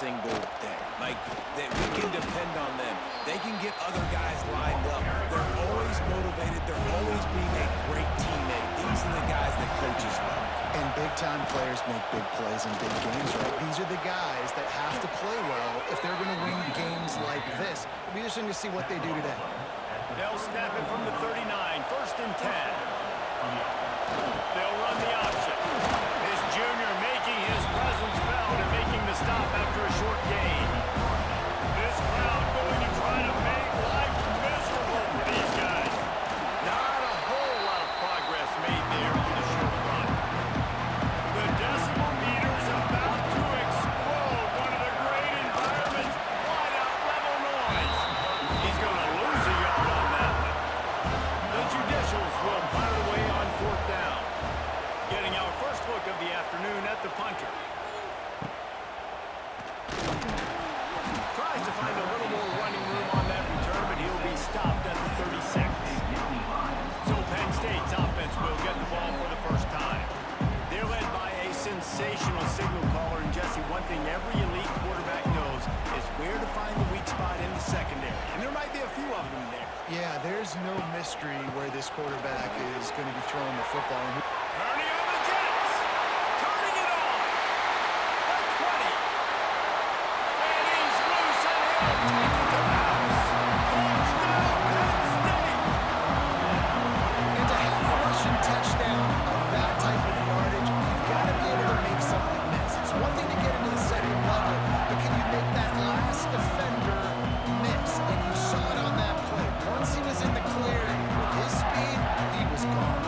single day. Like, that we can depend on them. They can get other guys lined up. They're always motivated. They're always being a great teammate. These are the guys that coaches love. And big-time players make big plays in big games, right? These are the guys that have to play well if they're going to win games like this. It'll be interesting to see what they do today. They'll snap it from the 39, 1st and 10. They'll run the option. This junior making his presence felt and making the stop after a short gain. This crowd going to try to make life miserable for these guys. Not a whole lot of progress made there on the short run. The decimal meter's about to explode. One of the great environments. Wide out level noise. He's going to lose a yard on that one. The Judicials will punt it away on 4th down. Getting our first look of the afternoon at the punter. Tries to find a little more running room on that return, but he'll be stopped at the 36. So Penn State's offense will get the ball for the first time. They're led by a sensational signal caller, and Jesse, one thing every elite quarterback knows is where to find the weak spot in the secondary. And there might be a few of them there. Yeah, there's no mystery where this quarterback is going to be throwing the football. Turning on the Jets. Turning it on. At 20. And he's loose and he'll take it to the house. Touchdown, Penn State. And to have a rushing touchdown of that type of yardage, you've got to be able to make something miss. It's one thing to get into the second level, but can you make that last defender miss? And you saw it on that play. Once he was in the clear, with his speed, he was gone.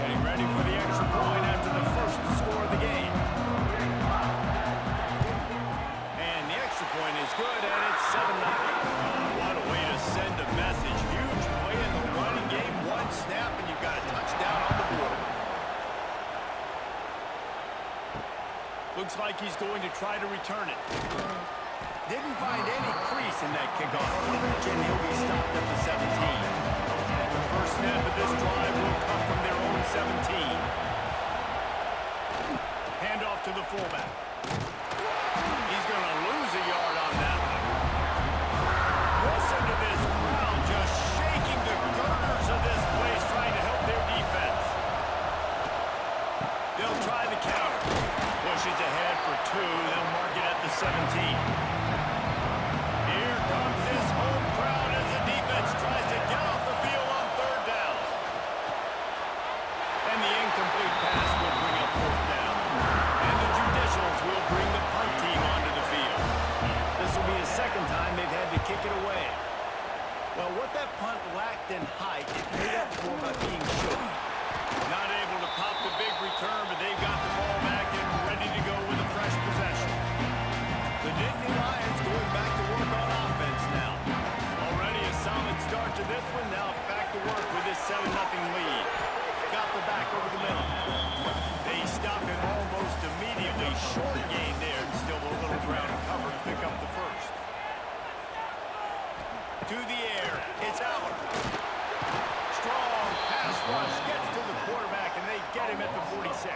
Getting ready for the extra point after the first score of the game. And the extra point is good, and it's 7-0. What a way to send a message. Huge play in the running game. One snap, and you've got a touchdown on the board. Looks like he's going to try to return it. Didn't find any crease in that kickoff coverage, and he'll be stopped at the 17. First snap of this drive will come from their own 17. Handoff to the fullback. He's going to lose a yard on that one. Listen to this crowd just shaking the girders of this place, trying to help their defense. They'll try the counter. Pushes ahead for 2. They'll mark it at the 17. Here comes this home crowd as the defense tries to get off the field on 3rd down. And the incomplete pass will bring up 4th down. And the Judicials will bring the punt team onto the field. This will be the second time they've had to kick it away. Well, what that punt lacked in height, it made up for by being short. Not able to pop the big return, but they've got the ball back and ready to go with a fresh possession. The Nittany Lions going back to work on offense now. Already a solid start to this one. Now back to work with this 7-0 lead. Got the back over the middle. They stop him almost immediately. Short gain there, and still a little ground cover to pick up the first. To the air, it's Aller. Strong pass rush gets to the quarterback, and they get him at the 46.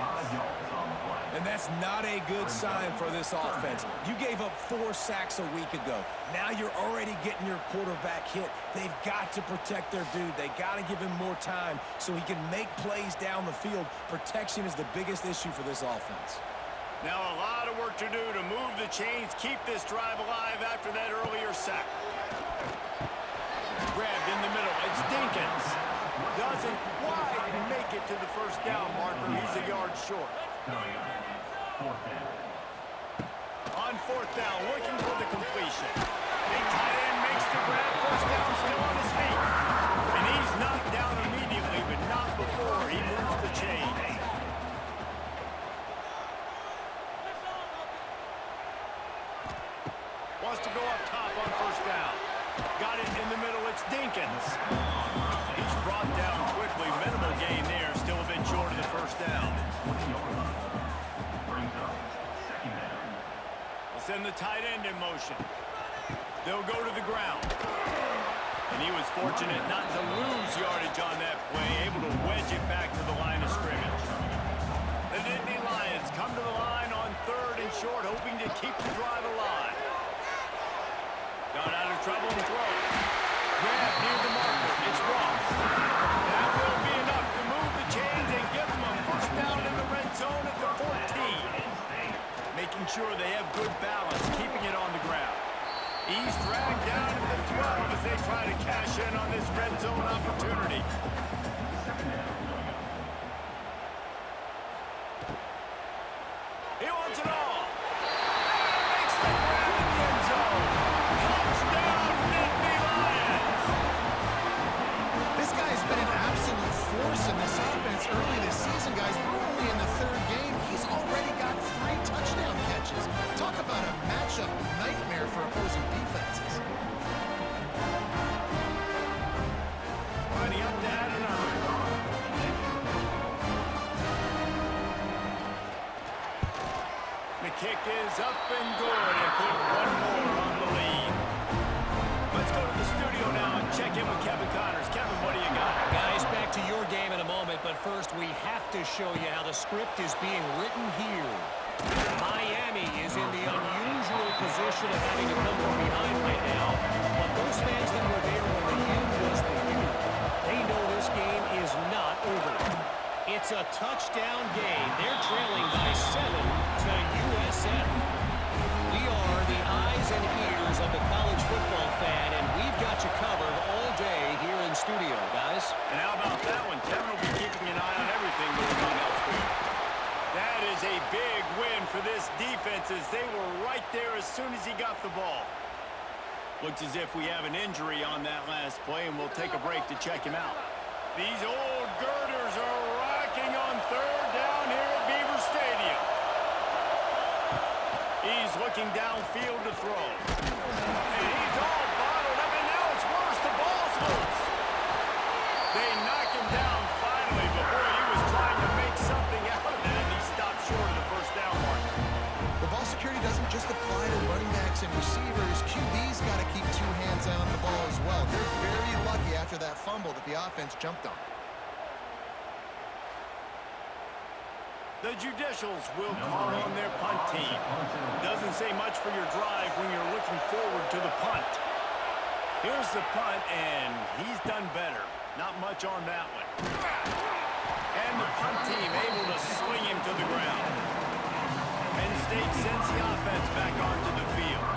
And that's not a good sign for this offense. You gave up 4 sacks a week ago. Now you're already getting your quarterback hit. They've got to protect their dude. They got to give him more time so he can make plays down the field. Protection is the biggest issue for this offense. Now a lot of work to do to move the chains, keep this drive alive after that earlier sack. Grabbed in the middle. It's Dinkins. Doesn't quite make it to the first down marker. He's a yard short. On 4th down, looking for the completion. Big tight end makes the grab. First down, still on his feet. And he's knocked down immediately, but not before he moves the chains. Wants to go up top on 1st down. Got it in the middle. It's Dinkins. He's brought down quickly. Minimal gain there. Still a bit short of the first down. They'll send the tight end in motion. They'll go to the ground. And he was fortunate not to lose yardage on that play, able to wedge it back to the line of scrimmage. The Nittany Lions come to the line on 3rd and short, hoping to keep the drive alive. Got out of trouble and throws. Grab near the marker. It's Ross. That will be enough to move the chains and give them a first down in the red zone at the 14. Making sure they have good balance, keeping it on the ground. He's dragged down at the 12 as they try to cash in on this red zone opportunity. He wants it all. Makes the grab in the end zone. Touchdown, Nittany Lions. This guy's been an absolute force in this offense early this season, guys. We're only in the 3rd game. He's already got 3 touchdown catches. Talk about a matchup nightmare for opposing defenses. Lining up to add another. The kick is up and good and put one more on the lead. Let's go to the studio now and check in with Kevin Connors. Kevin, what do you got? Guys, back to your game in a moment, but first we have to show you how the script is being written here. Miami is in the unusual position of having to come from behind right now, but those fans that were there when the end was the end, they know this game is not over. It's a touchdown game. They're trailing by 7 to USF. We are the eyes and ears of the college football fan, and we've got you covered all day here in studio, guys. And how about that one? Kevin will be keeping an eye on everything going on elsewhere. That is a big win for this defense as they were right there as soon as he got the ball. Looks as if we have an injury on that last play, and we'll take a break to check him out. These old girders are rocking on 3rd down here at Beaver Stadium. He's looking downfield to throw. And he's all bottled up, and now it's worse. The ball's loose. They knock him down finally, but boy, he was trying to make something out of that, and he stopped short of the first down marker. The ball security doesn't just apply to running backs and receivers. QB's got to keep 2 hands on the ball as well. They're very lucky after that fumble that the offense jumped on. The Judicials will call on their punt team. Doesn't say much for your drive when you're looking forward to the punt. Here's the punt, and he's done better. Not much on that one. And the punt team able to swing him to the ground. Penn State sends the offense back onto the field.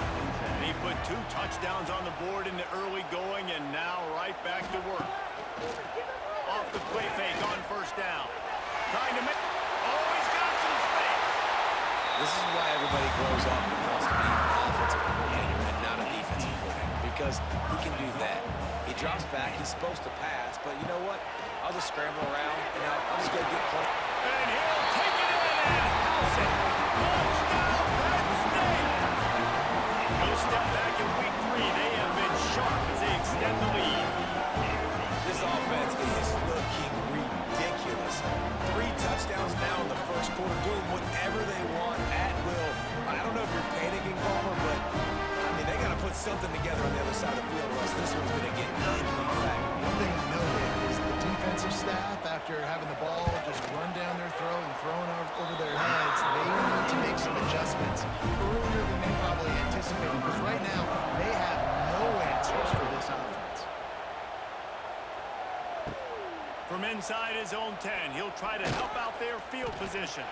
He put 2 touchdowns on the board in the early going, and now right back to work. Off the play fake on first down. Trying to make... Oh, he's got some space. This is why everybody grows up and wants to be an offensive coordinator and not a defensive coordinator, because he can do that. He drops back, he's supposed to pass, but you know what? I'll just scramble around, and I'll just go get point. And he'll take it in and house it. Touchdown, Penn State. No step back in week 3. They have been sharp as they extend the lead. This offense is looking ridiculous. 3 touchdowns now in the first quarter, doing whatever they want at will. I don't know if you're panicking, Palmer, but I mean, they got to put something together on the other side of the field, or else this one's going to get ugly fat. One thing I know, David, is the defensive staff, after having the ball just run down their throat and thrown over their heads, they need to make some adjustments earlier than they probably anticipated, because right now they have no answers for this offense. From inside his own 10, he'll try to help out their field position.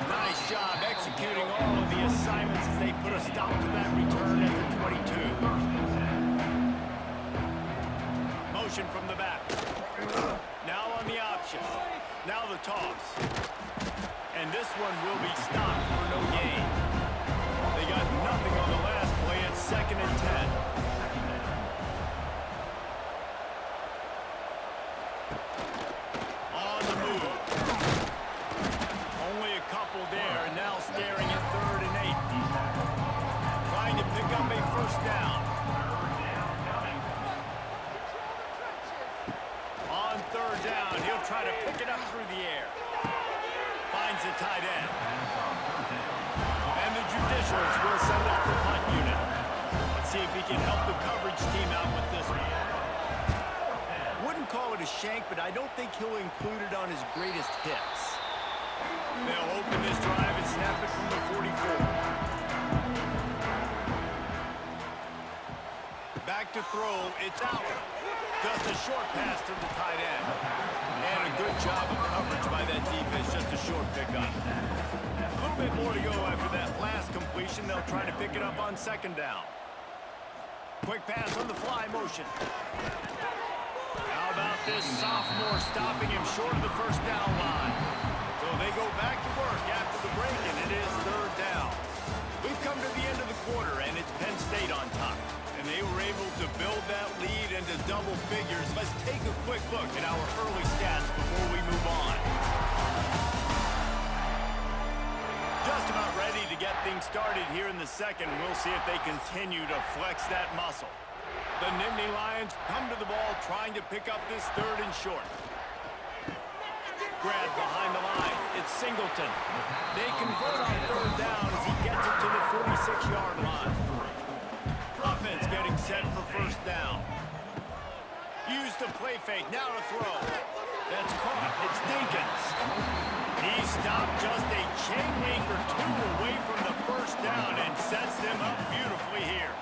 Nice job executing all of the assignments as they put a stop to that return at the 22. Motion from the back. Now on the option. Now the toss. And this one will be stopped for no gain. They got nothing on the last play at 2nd and 10. There, and now staring at 3rd and 8. Trying to pick up a first down. On 3rd down, he'll try to pick it up through the air. Finds the tight end. And the Judicials will send out the punt unit. Let's see if he can help the coverage team out with this one. call it a shank, but I don't think he'll include it on his greatest hits. They'll open this drive and snap it from the 44. Back to throw, it's out. Just a short pass to the tight end. And a good job of coverage by that defense, just a short pickup. A little bit more to go after that last completion. They'll try to pick it up on second down. Quick pass on the fly motion. How about this sophomore stopping him short of the first down line? So they go back to work after the break, and it is third down. We've come to the end of the quarter, and it's Penn State on top. And they were able to build that lead into double figures. Let's take a quick look at our early stats before we move on. Just about ready to get things started here in the second. We'll see if they continue to flex that muscle. The Nittany Lions come to the ball trying to pick up this third and short. Grab behind the line. It's Singleton. They convert on third down as he gets it to the 46-yard line. Offense getting set for first down. Use the play fake. Now to throw. That's caught. It's Dinkins. He stopped just a chain link or two away from the first down and sets them up beautifully here.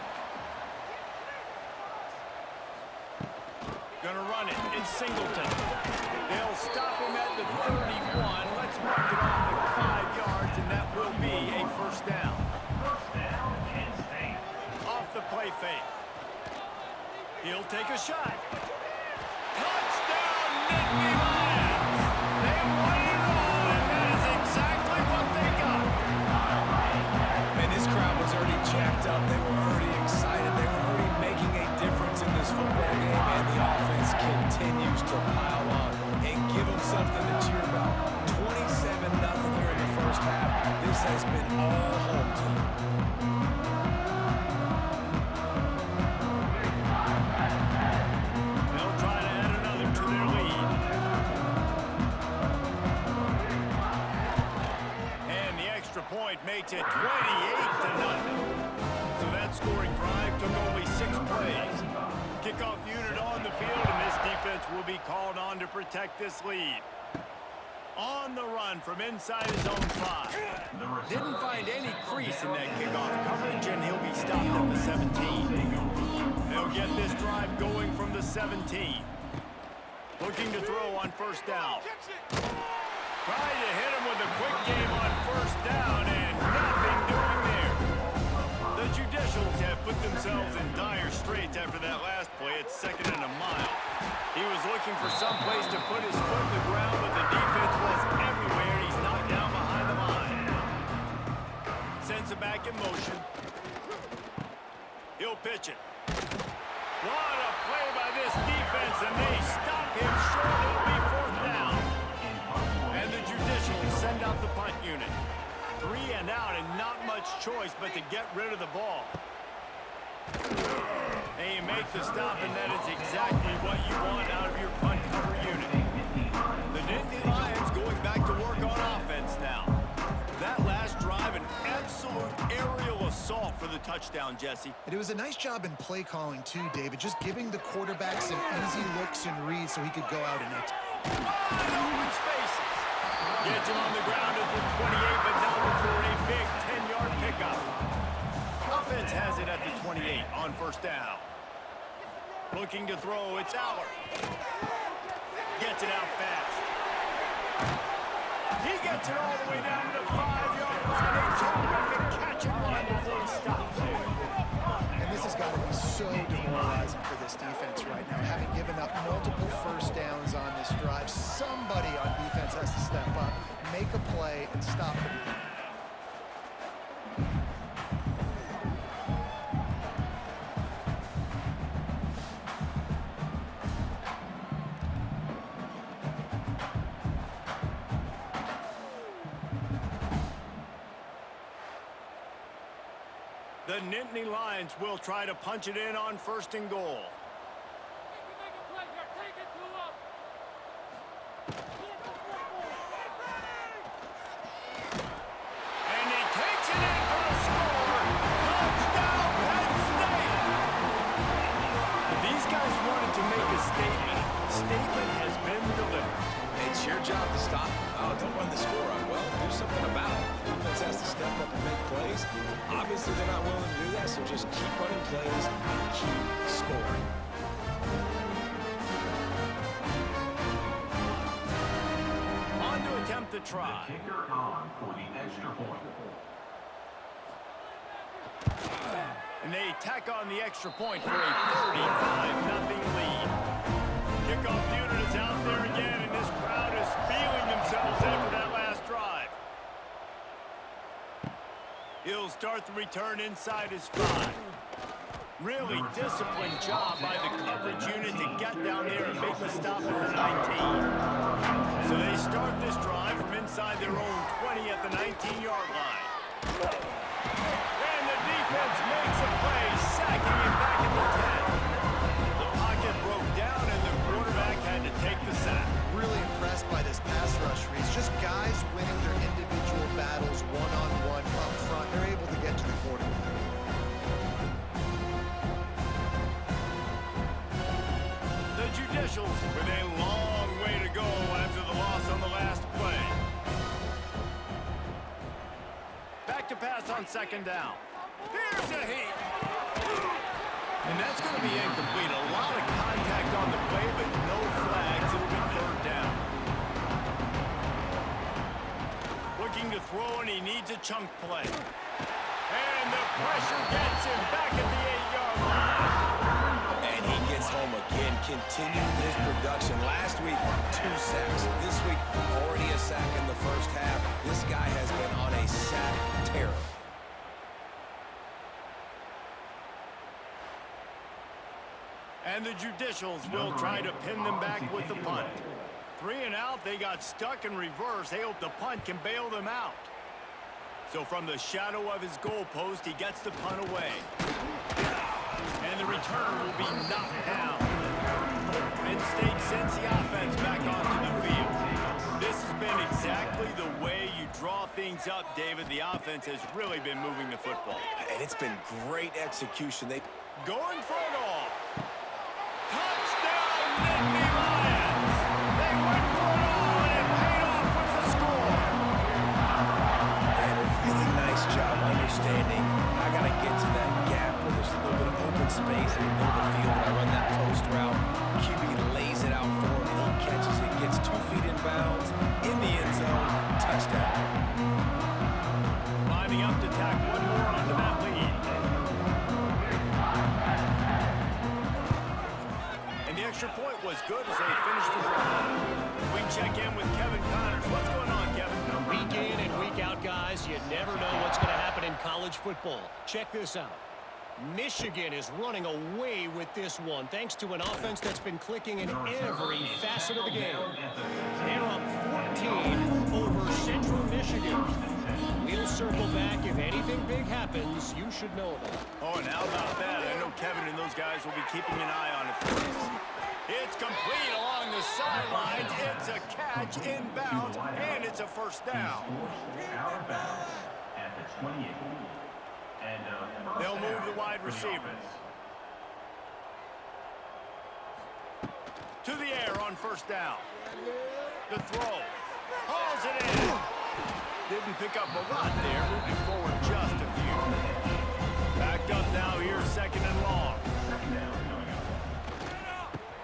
Gonna run it. It's Singleton. They'll stop him at the 31. Let's mark it off at 5 yards, and that will be a first down. Off the play fake. He'll take a shot. Touchdown, Nittany Lions! They won it all, and that is exactly what they got. Man, this crowd was already jacked up. They were already excited. They were already making a difference in this football game, and the offense continues to pile on and give them something to cheer about. 27-0 here in the first half. This has been all home team. They'll try to add another to their lead. And the extra point makes it 28-0. So that scoring drive took only 6 plays. Kickoff unit on the field, and this defense will be called on to protect this lead. On the run from inside his own 5. Didn't find any crease in that kickoff coverage, and he'll be stopped at the 17. They'll get this drive going from the 17. Looking to throw on first down. Trying to hit him with a quick game on first down, and nothing doing there. The Judicials have put themselves in dire straits after that last play. It's 2nd and a mile. He was looking for some place to put his foot in the ground, but the defense was everywhere, and he's knocked down behind the line. Sends it back in motion. He'll pitch it. What a play by this defense, and they stop him short. It'll be 4th down. And the Judicials send out the punt unit. 3 and out, and not much choice but to get rid of the ball. And you make the stop, and that is exactly what you want out of your punt cover unit. The Nittany Lions going back to work on offense now. That last drive, an absolute aerial assault for the touchdown, Jesse. And it was a nice job in play calling too, David, just giving the quarterback some easy looks and reads so he could go out and hit. Open spaces. Gets him on the ground at the 28, but now for a big 10-yard pickup. Offense has it at the 28 on first down. Looking to throw, it's Aller. Gets it out fast. He gets it all the way down to the 5-yard line. A terrific catch and run before he stops. And this has got to be so demoralizing for this defense right now. Having given up multiple first downs on this drive, somebody on defense has to step up, make a play, and stop them. The Nittany Lions will try to punch it in on 1st and goal. And he takes it in for a score. Touchdown, Penn State! If these guys wanted to make a statement oh, don't run the score up. Well, do something about it. The defense has to step up and make plays. Obviously, they're not willing to do that, so just keep running plays and keep scoring. On to attempt the try. Kicker on for the extra point. And they tack on the extra point for a 35-0 lead. Kickoff unit is out there again, and this crowd is feeling themselves after that last drive. He'll start the return inside his 5. Really disciplined job by the coverage unit to get down there and make the stop at the 19. So they start this drive from inside their own 20 at the 19-yard line. And the defense makes a play, sacking him back at the 10. The pocket broke down, and the quarterback had to take the sack. Really impressed by this pass rush, Reese. Just guys winning their individual battles one-on-one up front. They're able to get to the quarterback. The Judicials with a long way to go after the loss on the last play. Back to pass on second down. Here's a heat. And that's going to be incomplete. A lot of contact on the play, but no flags. It'll be third down. Looking to throw, and he needs a chunk play. And the pressure gets him back at the 8-yard line. And he gets home again, continuing his production. Last week, 2 sacks. This week, already a sack in the first half. This guy has been on a sack tear. And the Judicials will try to pin them back with the punt. 3 and out, they got stuck in reverse. They hope the punt can bail them out. So from the shadow of his goalpost, he gets the punt away. And the return will be knocked down. Penn State sends the offense back onto the field. This has been exactly the way you draw things up, David. The offense has really been moving the football. And it's been great execution. They Going for it all. Touchdown, Nittany Lions! They went for it all, and it paid off with the score. did a really nice job understanding. I got to get to that gap where there's a little bit of open space in the middle of the field. I run that post route. QB lays it out for him, and he catches it, gets 2 feet in bounds, in the end zone, touchdown. Lining up to tack one more onto that lead. And the extra point was good as they finished the drive. We check in with Kevin Connors. What's going on, Kevin? Week in and week out, guys, you never know what's going to happen in college football. Check this out. Michigan is running away with this one, thanks to an offense that's been clicking in every facet of the game. They're up 14 over Central Michigan. We'll circle back. If anything big happens, you should know about it. Oh, and how about that? I know Kevin and those guys will be keeping an eye on it for us. It's complete along the sidelines. It's a catch inbounds, and it's a first down. Out of bounds at the 28. And They'll move the wide receiver to the air on first down. The throw. Hauls it in. Didn't pick up a lot there. Moving forward just a few. Backed up now here, second and long.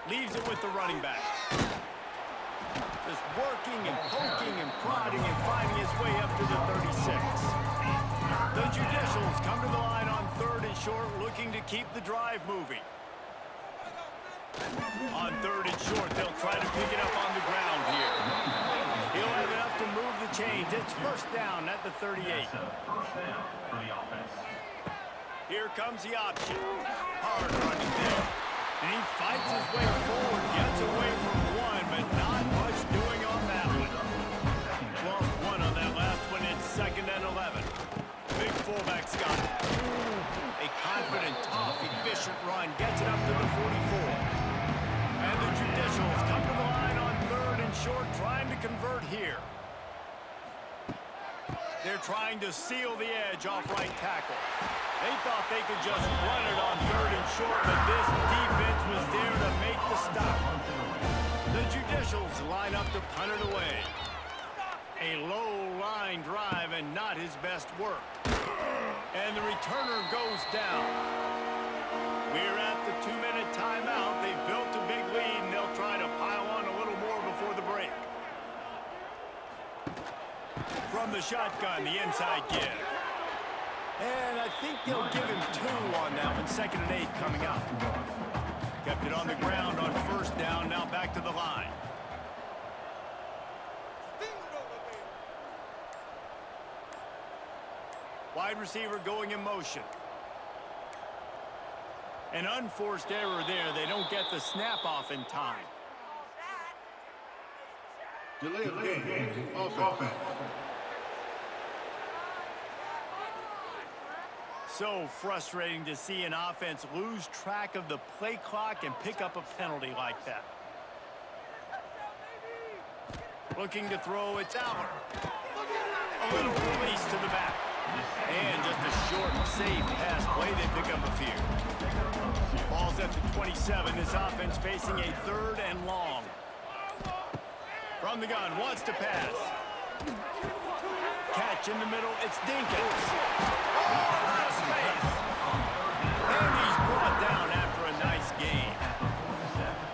Leaves it with the running back. Just working and poking and prodding and finding his way up to the 36. The Judicials come to the line on third and short, looking to keep the drive moving. On third and short, they'll try to pick it up on the ground here. He'll have enough to move the chains. It's first down at the 38. First down for the offense. Here comes the option. Hard running there. And he fights his way forward, gets away from one, but not much doing on that one. Lost one on that last one. It's second and 11. Big fullback Scott. A confident, tough, efficient run gets it up to the 44. And the Judicials come to the line on third and short, trying to convert here. They're trying to seal the edge off right tackle. They thought they could just run it on third and short, but this defense was there to make the stop. The Judicials line up to punt it away. when not his best work. And the returner goes down. We're at the 2-minute timeout. They've built a big lead, and they'll try to pile on a little more before the break. From the shotgun, the inside give. And I think they'll give him 2 on that one. 2nd and 8 coming up. Kept it on the ground on 1st down. Now back to the line. Wide receiver going in motion. An unforced error there. They don't get the snap off in time. Delay of game. Offense. So frustrating to see an offense lose track of the play clock and pick up a penalty like that. Looking to throw, it's out. A little release to the back. And just a short, safe pass play. They pick up a few. Ball's at the 27. This offense facing a 3rd and long. From the gun, wants to pass. Catch in the middle, it's Dinkins. Oh, out of space. And he's brought down after a nice gain.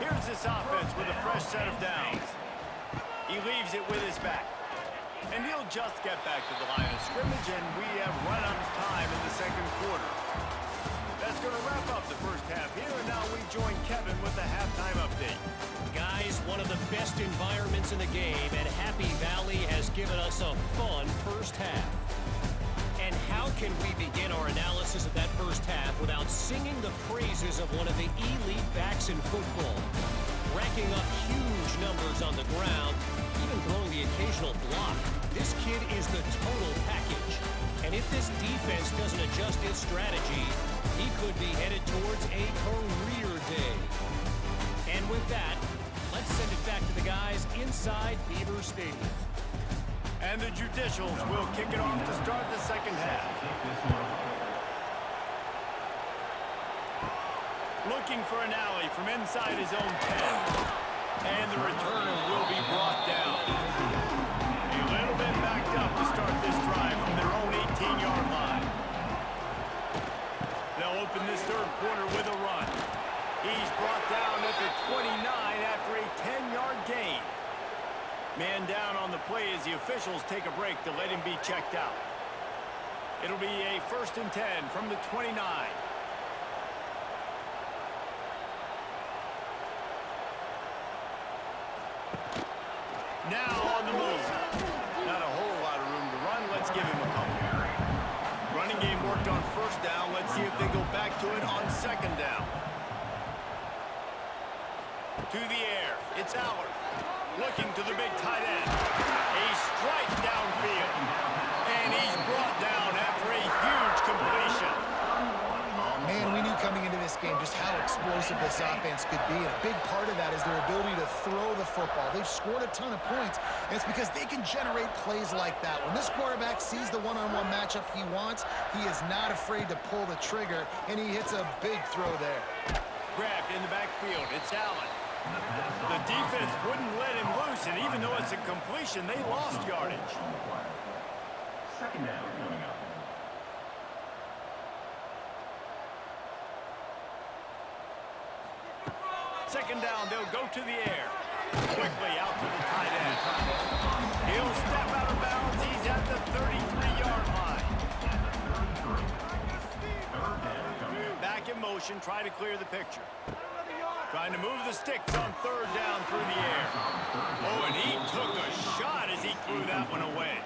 Here's this offense with a fresh set of downs. He leaves it with his back. And he'll just get back to the line of scrimmage, and we have run out of time in the 2nd quarter. That's going to wrap up the 1st half here, and now we join Kevin with the halftime update. Guys, one of the best environments in the game, and Happy Valley has given us a fun 1st half. And how can we begin our analysis of that 1st half without singing the praises of one of the elite backs in football? Racking up huge numbers on the ground, even throwing the occasional block. This kid is the total package. And if this defense doesn't adjust its strategy, he could be headed towards a career day. And with that, let's send it back to the guys inside Beaver Stadium. And the Judicials will kick it off to start the 2nd half. Looking for an alley from inside his own 10. And the returner will be brought down. A little bit backed up to start this drive from their own 18-yard line. They'll open this 3rd quarter with a run. He's brought down at the 29 after a 10-yard gain. Man down on the play as the officials take a break to let him be checked out. It'll be a 1st and 10 from the 29. Now on the move. Not a whole lot of room to run. Let's give him a couple. Running game worked on 1st down. Let's see if they go back to it on 2nd down. To the air. It's Allard. Looking to the big tight end. A strike downfield. And he's brought down after a huge completion. Man, we knew coming into this game just how explosive this offense could be, and a big part of that is their ability to throw the football. They've scored a ton of points, and it's because they can generate plays like that. When this quarterback sees the one-on-one matchup he wants, he is not afraid to pull the trigger, and he hits a big throw there. Grabbed in the backfield. It's Allen. The defense wouldn't let him loose, and even though it's a completion, they lost yardage. 2nd down coming up. Second down, they'll go to the air. Quickly out to the tight end. He'll step out of bounds. He's at the 33-yard line. Back in motion, try to clear the picture. Trying to move the sticks on 3rd down through the air. Oh, and he took a shot as he threw that one away.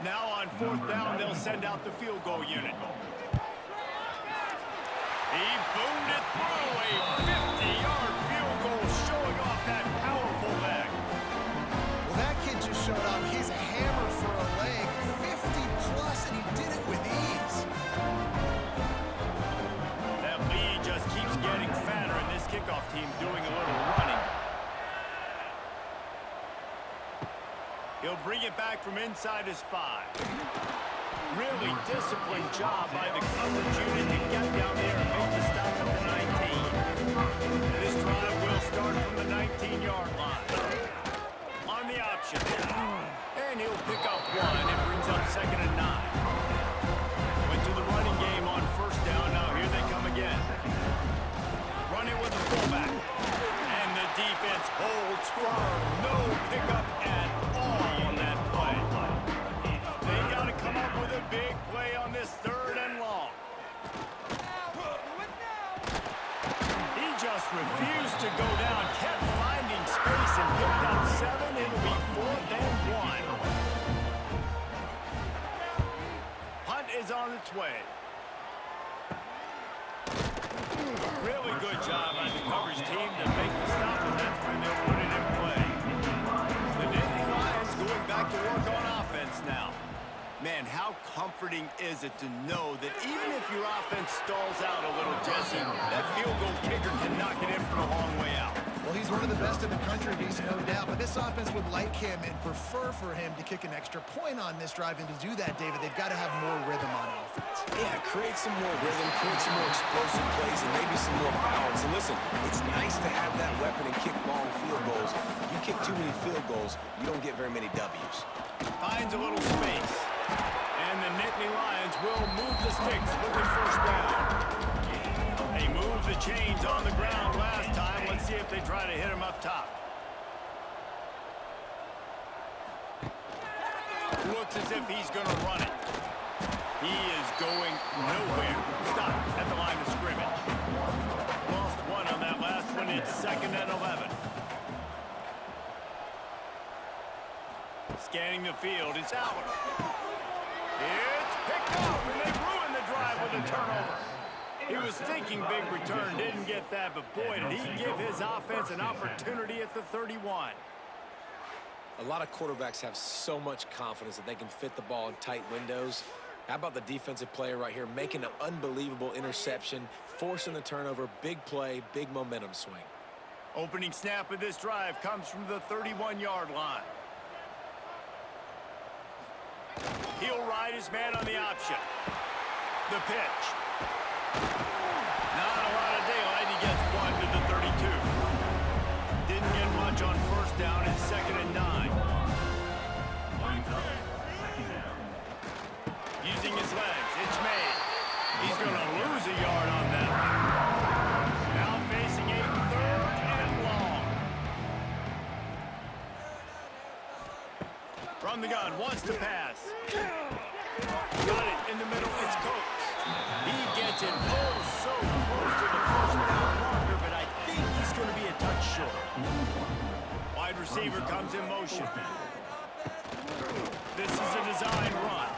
Now on 4th down, they'll send out the field goal unit. He boomed it through a 50-yard field goal, showing off that powerful leg. Well, that kid just showed off his hammer for a leg, 50-plus, and he did it with ease. That lead just keeps getting fatter, and this kickoff team doing a little running. He'll bring it back from inside his 5. Really disciplined job by the coverage unit to get down there and make the stop at the 19. This drive will start from the 19-yard line. On the option. And he'll pick up 1 and bring brings up 2nd and 9. Went to the running game on 1st down. Now here they come again. Run it with the fullback. And the defense holds firm. No pickup at all on that play. They got to come up with a big play on this 3rd and long. He just refused to go down, kept finding space and picked up 7. It'll be 4th and 1. Punt is on its way. Really good job by the coverage team to make the stop, and that's when they'll put it in play. The Nittany Lions going back to work on offense now. Man, how comforting is it to know that even if your offense stalls out a little, Jesse, that field goal kicker can knock it in from a long way out. Well, he's one of the best in the country, Beast, no doubt. But this offense would like him and prefer for him to kick an extra point on this drive. And to do that, David, they've got to have more rhythm on offense. Yeah, create some more rhythm, create some more explosive plays, and maybe some more balance. And listen, it's nice to have that weapon and kick long field goals. You kick too many field goals, you don't get very many W's. Finds a little space. And the Nittany Lions will move the sticks with the 1st down. They moved the chains on the ground last time. Let's see if they try to hit him up top. Looks as if he's going to run it. He is going nowhere. Stop at the line of scrimmage. Lost 1 on that last one. It's 2nd and 11. Scanning the field. It's out. It's picked off, and they ruined the drive with a turnover. He was thinking big return, didn't get that, but boy, did he give his offense an opportunity at the 31. A lot of quarterbacks have so much confidence that they can fit the ball in tight windows. How about the defensive player right here making an unbelievable interception, forcing the turnover, big play, big momentum swing. Opening snap of this drive comes from the 31-yard line. He'll ride his man on the option. The pitch. Not a lot of daylight. He gets 1 to the 32. Didn't get much on 1st down. It's 2nd and 9. Using his legs. It's made. He's going to lose a yard on that. Now facing a 3rd and long. From the gun. Wants to pass. Got it in the middle. It's Coates. He gets it so close to the 1st down marker, but I think he's going to be a touch short. Wide receiver comes in motion. This is a design run.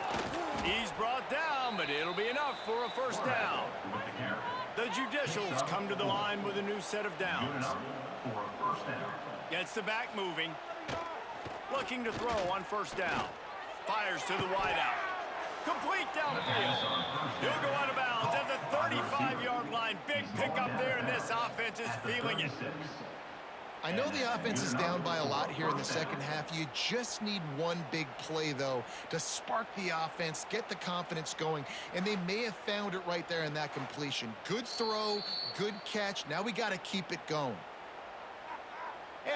He's brought down, but it'll be enough for a 1st down. The Judicials come to the line with a new set of downs. Gets the back moving. Looking to throw on 1st down. Fires to the wideout. Complete downfield. He'll go out of bounds at the 35-yard line. Big pickup there, and this offense is feeling it. I know the offense is down by a lot here in the second half. You just need one big play, though, to spark the offense, get the confidence going, and they may have found it right there in that completion. Good throw, good catch. Now we got to keep it going.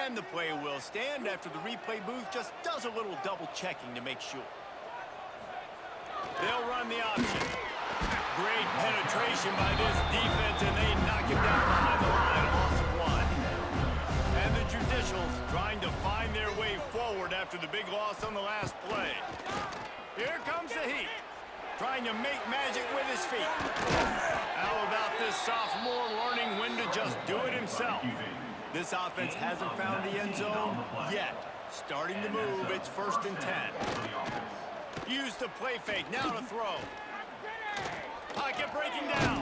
And the play will stand after the replay booth just does a little double-checking to make sure. They'll run the option. Great penetration by this defense, and they knock him down behind the line. A loss of 1. And the Judicials trying to find their way forward after the big loss on the last play. Here comes the Heat, trying to make magic with his feet. How about this sophomore learning when to just do it himself? This offense hasn't found the end zone yet. Starting to move, it's 1st and 10. Use the play fake, now to throw. Pocket breaking down.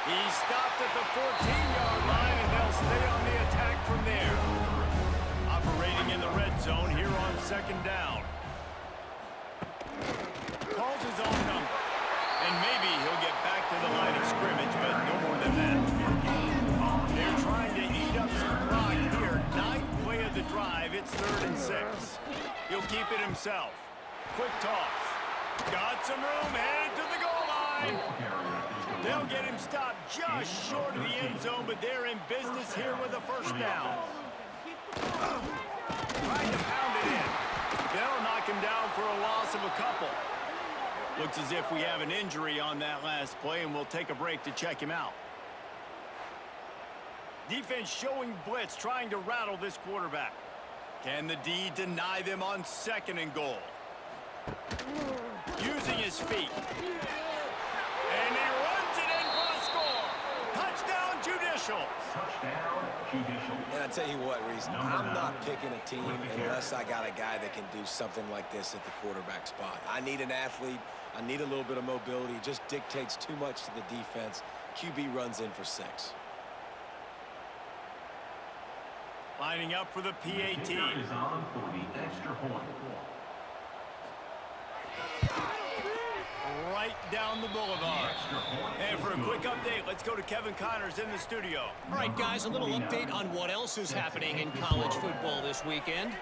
He stopped at the 14-yard line, and they'll stay on the attack from there. Operating in the red zone here on 2nd down. Calls his own number. And maybe he'll get back to the line of scrimmage, but no more than that. They're trying to eat up some clock here. 9th play of the drive. It's 3rd and 6. He'll keep it himself. Quick toss. Got some room, headed to the goal line. They'll get him stopped just short of the end zone, but they're in business here with a 1st down. Trying to pound it in. They'll knock knock him down for a loss of a couple. Looks as if we have an injury on that last play, and we'll take a break to check him out. Defense showing blitz, trying to rattle this quarterback. Can the D deny them on 2nd and goal? Using his feet. And he runs it in for the score. Touchdown, Judicial. Touchdown, Judicial. And I tell you what, Reese, I'm not picking a team unless I got a guy that can do something like this at the quarterback spot. I need an athlete. I need a little bit of mobility. It just dictates too much to the defense. QB runs in for 6. Lining up for the PAT. Kicker is on for the extra point. Right down the boulevard. And for a quick update, let's go to Kevin Connors in the studio. All right, guys, a little update on what else is happening in college football this weekend.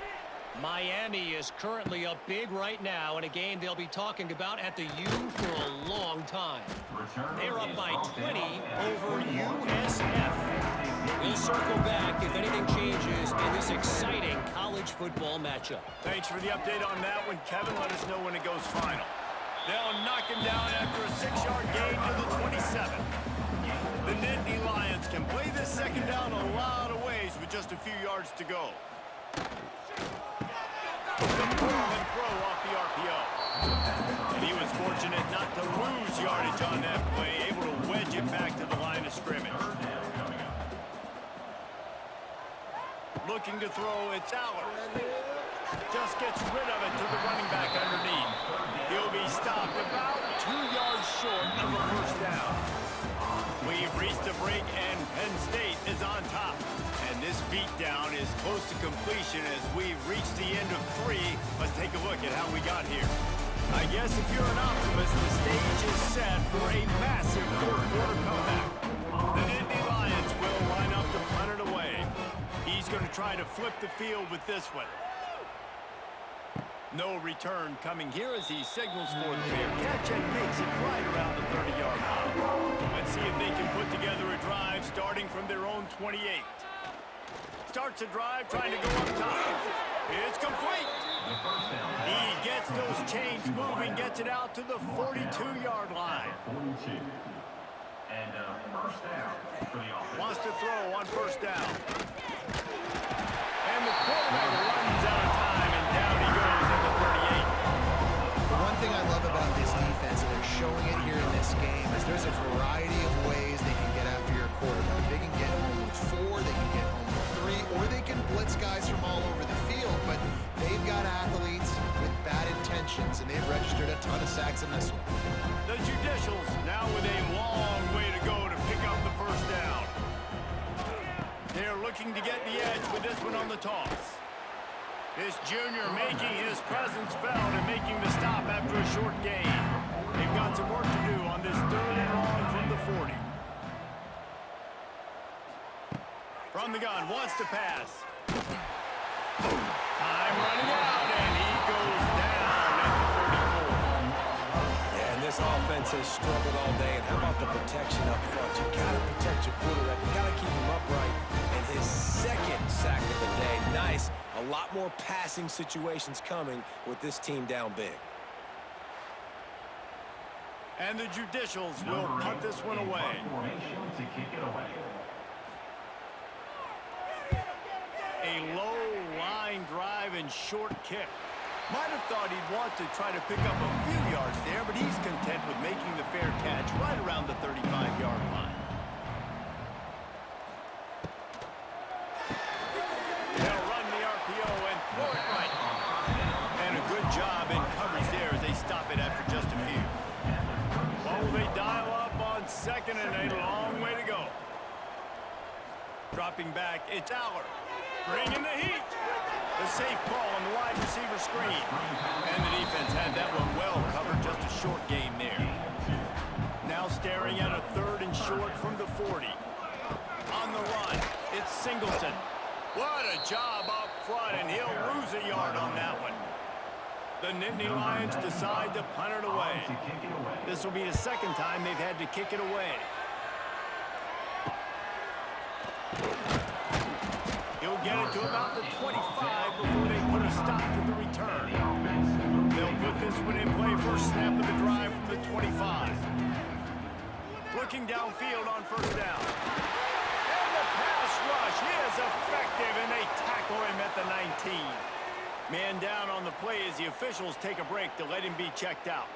Miami is currently up big right now in a game they'll be talking about at the U for a long time. They're up by 20 over USF. We'll circle back if anything changes in this exciting college football matchup. Thanks for the update on that one, Kevin. Let us know when it goes final. They'll knock him down after a 6-yard gain to the 27. The Nittany Lions can play this 2nd down a lot of ways with just a few yards to go. The pull and throw off the RPO. And he was fortunate not to lose yardage on that play, able to wedge it back to the line of scrimmage. Looking to throw, it's Aller. Just gets rid of it to the running back underneath. He'll be stopped about 2 yards short of a 1st down. We've reached a break, and Penn State is on top. And this beatdown is close to completion as we've reached the end of 3. Let's take a look at how we got here. I guess if you're an optimist, the stage is set for a massive 4th quarter comeback. The Nittany Lions will line up to punt it away. He's going to try to flip the field with this one. No return coming here as he signals for the fair catch and makes it right around the 30-yard line. Let's see if they can put together a drive starting from their own 28. Starts a drive trying to go up top. It's complete. He gets those chains moving, gets it out to the 42-yard line. 42. And 1st down for the offense. Wants to throw on 1st down. And the quarterback runs out of time, and down he goes at the 38. The one thing I love about this defense, and they're showing it here in this game, is there's a variety of ways they can get after your quarterback. They can get home with 4, they can get home with 3, or they can blitz guys from all over the field, but they've got athletes with bad intentions, and they've registered a ton of sacks in this one. The Judicials now with a long way to go to pick up the 1st down. They're looking to get the edge with this one on the toss. This junior making his presence felt and making the stop after a short gain. They've got some work to do on this 3rd and long from the 40. From the gun, wants to pass. Time running out, and he goes down at the 34. Yeah, and this offense has struggled all day. And how about the protection up front? You got to protect your quarterback. You got to keep him upright. And his 2nd sack of the day. Nice. A lot more passing situations coming with this team down big. And the Judicials will punt this one away. Formation to kick it away. A low line drive and short kick. Might have thought he'd want to try to pick up a few yards there, but he's content with making the fair catch right around the 35-yard line. They'll run the RPO and throw it right. And a good job in coverage there as they stop it after just a few. Oh, they dial up on 2nd and a long way to go. Dropping back, it's Aller. Bringing the heat. The safe ball on the wide receiver screen. And the defense had that one well covered, just a short gain there. Now staring at a 3rd and short from the 40. On the run, it's Singleton. What a job up front, and he'll lose a yard on that one. The Nittany Lions decide to punt it away. This will be the 2nd time they've had to kick it away. He'll get it to about the 25 before they put a stop to the return. snap of the drive from the 25. Looking downfield on first down. And the pass rush is effective, and they tackle him at the 19. Man down on the play as the officials take a break to let him be checked out.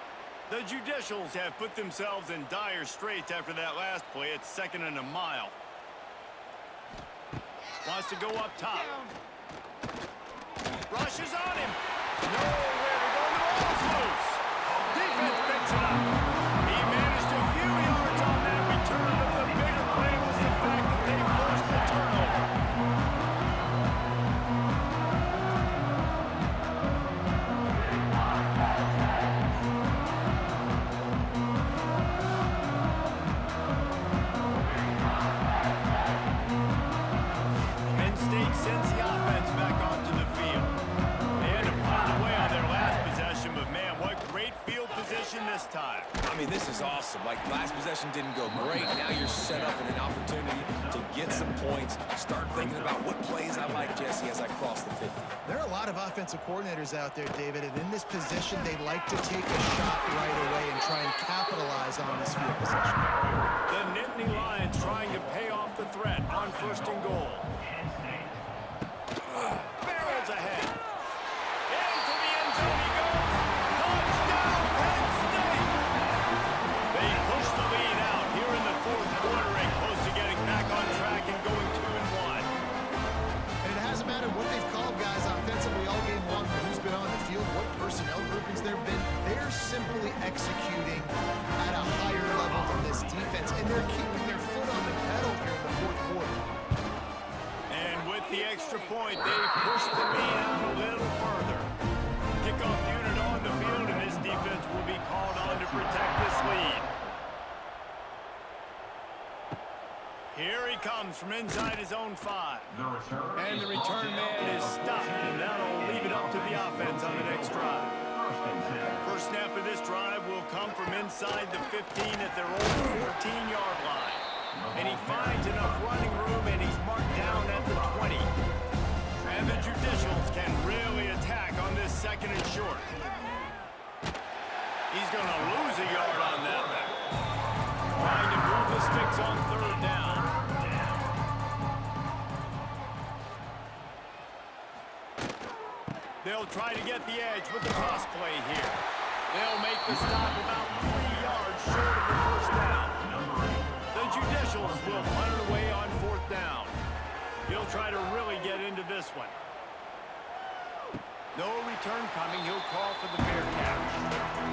The Judicials have put themselves in dire straits after that last play. It's 2nd and a mile. Wants to go up top. Rushes on him. Nowhere to go. The ball's loose. Defense picks it up. He managed a few yards on that return, but the bigger play was the fact that they forced the turnover. Penn State sends the offense back onto the field. They had to punt it away on their last possession, but man, what great field position this time. I mean, this is awesome. Like, last possession didn't go great. Now you're set up in an opportunity to get some points. Start thinking about what plays I like, Jesse, as I cross the 50. There are a lot of offensive coordinators out there, David, and in this position, they like to take a shot right away and try and capitalize on this field position. The Nittany Lions trying to pay off the threat on 1st and goal. Barrels ahead. Into the end zone he goes. Touchdown, Penn State! They push the lead out here in the 4th quarter and close to getting back on track and going 2-1. And it hasn't mattered what they've called guys offensively all game long, or who's been on the field, what personnel groupings there have been. They're simply executing at a higher level than this defense, and they're keeping their foot on the pedal here in the 4th quarter. And with the extra point, they push the lead out a little further. Kickoff unit on the field, and this defense will be called on to protect this lead. Here he comes from inside his own 5. And the return man is stopped, and that'll leave it up to the offense on the next drive. First snap of this drive will come from inside the 15 at their own 14-yard line. And he finds enough running room, and he's marked down at the 20. And the Judicials can really attack on this 2nd and short. He's going to lose a yard on that. Trying to move the sticks on 3rd down. They'll try to get the edge with the toss play here. They'll make the stop about 3 yards short of the 1st down. The Judicials will punt it away on 4th down. He'll try to really get into this one. No return coming. He'll call for the fair catch.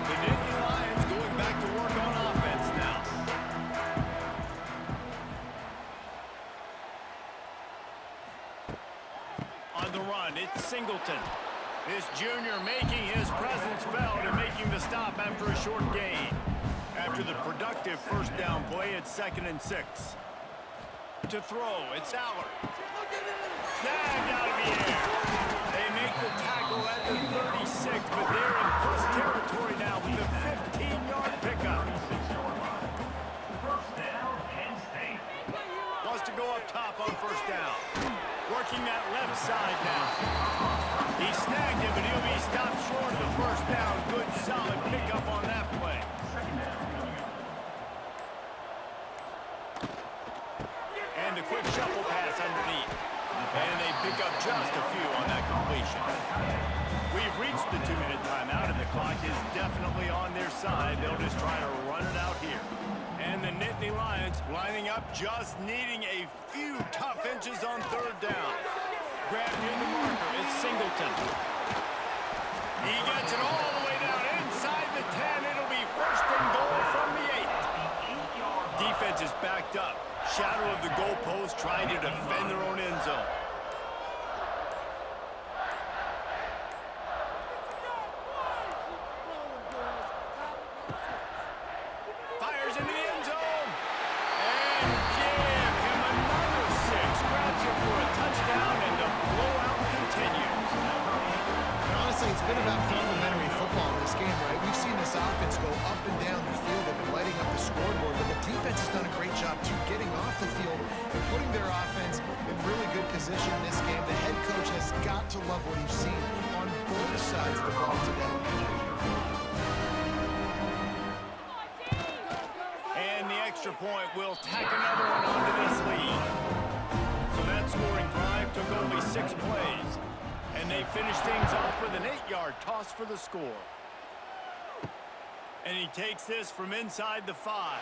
The Nittany Lions going back to work on offense now. On the run, it's Singleton. This junior making his presence felt and making the stop after a short gain. After the productive 1st down play, it's 2nd and 6. To throw, it's Allard. Snagged out of the air. They make the tackle at the 36, but they're in plus territory now with a 15-yard pickup. Wants to go up top on 1st down. Working that left side now. He snagged him, but he'll be stopped short of the 1st down. Good, solid pickup on that play. And a quick shuffle pass underneath. And they pick up just a few on that completion. We've reached the 2-minute timeout, and the clock is definitely on their side. They'll just try to run it out here. And the Nittany Lions lining up, just needing a few tough inches on 3rd down. Grab near the marker, it's Singleton. He gets it all the way down inside the 10. It'll be 1st and goal from the 8. Defense is backed up. Shadow of the goalpost, trying to defend their own end zone. Fires into the end zone. And give him another 6. Grabs him for a touchdown, and the blowout continues. And honestly, it's been about complementary football in this game, right? We've seen this offense go up and down the field. They've been lighting up the scoreboard, but the defense has done a great job, too, getting off the field and putting their offense in really good position in this game. The head coach has got to love what he's seen on both sides of the ball today. point, we'll tack another one onto this lead. So that scoring drive took only 6 plays. And they finished things off with an 8-yard toss for the score. And he takes this from inside the 5.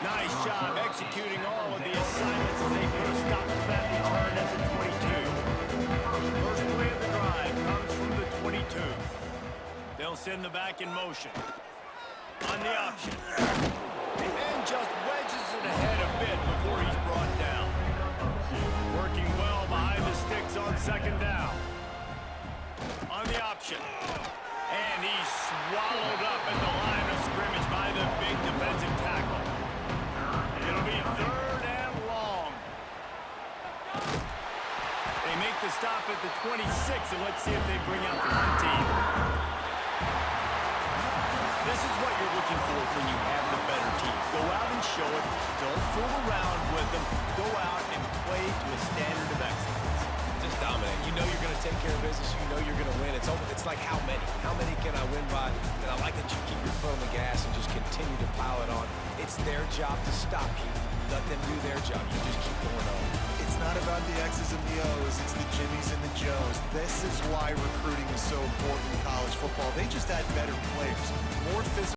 Nice job executing all of the assignments as they put a stop to that return at the 22. First play of the drive comes from the 22. They'll send the back in motion. On the option. And just wedges it ahead a bit before he's brought down. Working well behind the sticks on second down. On the option. And he's swallowed up at the line of scrimmage by the big defensive tackle. It'll be 3rd and long. They make the stop at the 26, and let's see if they bring out the punt team. This is what you're looking for when you have the better team. Go out and show it. Don't fool around with them. Go out and play to a standard of excellence. Just dominate. You know you're going to take care of business. You know you're going to win. It's like how many? How many can I win by? And I like that you keep your foot on the gas and just continue to pile it on. It's their job to stop you. Let them do their job. You just keep going on. It's not about the X's and the O's. It's the Jimmies and the Joes. This is why recruiting is so important in college football. They just had better players, more physical.